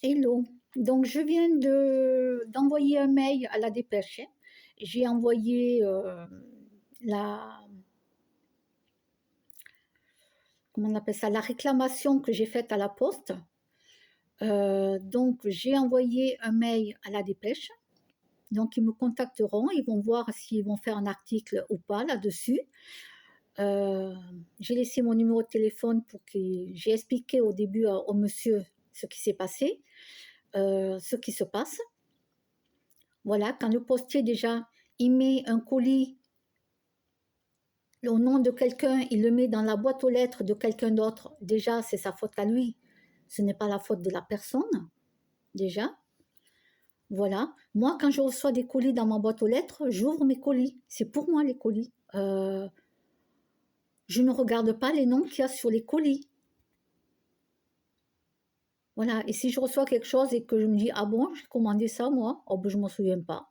Hello. Donc, je viens d'envoyer un mail à la dépêche, hein. J'ai envoyé la, comment on appelle ça, la réclamation que j'ai faite à la poste. Donc, j'ai envoyé un mail à la dépêche. Donc, ils me contacteront, ils vont voir s'ils vont faire un article ou pas là-dessus. Euh, j'ai laissé mon numéro de téléphone pour que j'ai expliqué au début au monsieur ce qui s'est passé, ce qui se passe. Voilà, quand le postier déjà, il met un colis au nom de quelqu'un, il le met dans la boîte aux lettres de quelqu'un d'autre, déjà c'est sa faute à lui. Ce n'est pas la faute de la personne, déjà. Voilà. Moi, quand je reçois des colis dans ma boîte aux lettres, j'ouvre mes colis. C'est pour moi les colis. Je ne regarde pas les noms qu'il y a sur les colis. Voilà. Et si je reçois quelque chose et que je me dis, ah bon, j'ai commandé ça moi, oh ben je ne m'en souviens pas.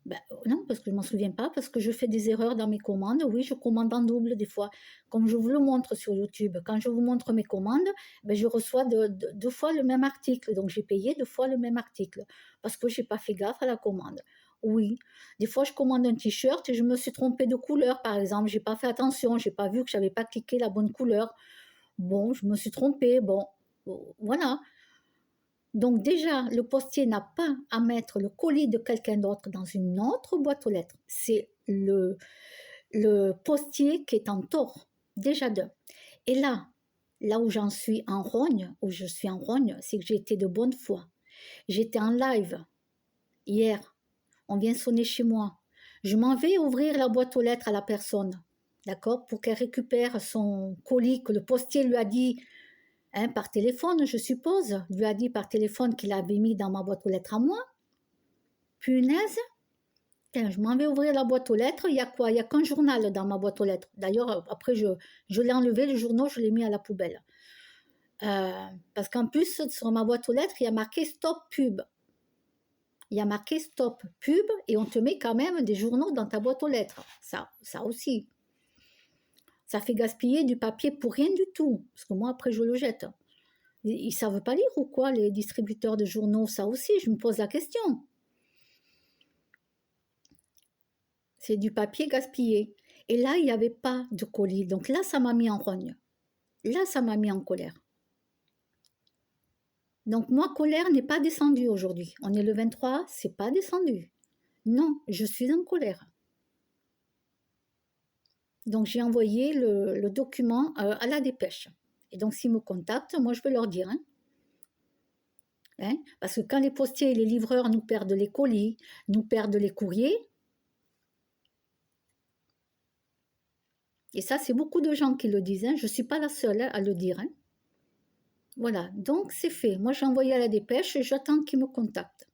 Ben, non, parce que je ne m'en souviens pas, parce que je fais des erreurs dans mes commandes. Oui, je commande en double des fois, comme je vous le montre sur YouTube. Quand je vous montre mes commandes, ben, je reçois deux fois le même article. Donc, j'ai payé deux fois le même article, parce que je n'ai pas fait gaffe à la commande. Oui, des fois, je commande un t-shirt et je me suis trompée de couleur, par exemple. Je n'ai pas fait attention, je n'ai pas vu que je n'avais pas cliqué la bonne couleur. Bon, je me suis trompée. Bon, voilà. Donc déjà, le postier n'a pas à mettre le colis de quelqu'un d'autre dans une autre boîte aux lettres. C'est le postier qui est en tort, déjà deux. Et là où j'en suis en rogne, où je suis en rogne, c'est que j'ai été de bonne foi. J'étais en live hier, on vient sonner chez moi. Je m'en vais ouvrir la boîte aux lettres à la personne, d'accord, pour qu'elle récupère son colis que le postier lui a dit, hein, par téléphone, je suppose, lui a dit par téléphone qu'il avait mis dans ma boîte aux lettres à moi. Punaise, tiens, je m'en vais ouvrir la boîte aux lettres, il y a quoi? Il n'y a qu'un journal dans ma boîte aux lettres. D'ailleurs, après, je l'ai enlevé, le journal, je l'ai mis à la poubelle. Parce qu'en plus, sur ma boîte aux lettres, il y a marqué Stop Pub. Il y a marqué Stop Pub et on te met quand même des journaux dans ta boîte aux lettres. Ça aussi. Ça fait gaspiller du papier pour rien du tout. Parce que moi, après, je le jette. Ils ne savent pas lire ou quoi, les distributeurs de journaux? Ça aussi, je me pose la question. C'est du papier gaspillé. Et là, il n'y avait pas de colis. Donc là, ça m'a mis en rogne. Là, ça m'a mis en colère. Donc moi, colère n'est pas descendue aujourd'hui. On est le 23, c'est pas descendu. Non, je suis en colère. Donc j'ai envoyé le document à la dépêche. Et donc s'ils me contactent, moi je vais leur dire. Hein, parce que quand les postiers et les livreurs nous perdent les colis, nous perdent les courriers, et ça c'est beaucoup de gens qui le disent, hein, je ne suis pas la seule à le dire. Hein. Voilà, donc c'est fait. Moi j'ai envoyé à la dépêche et j'attends qu'ils me contactent.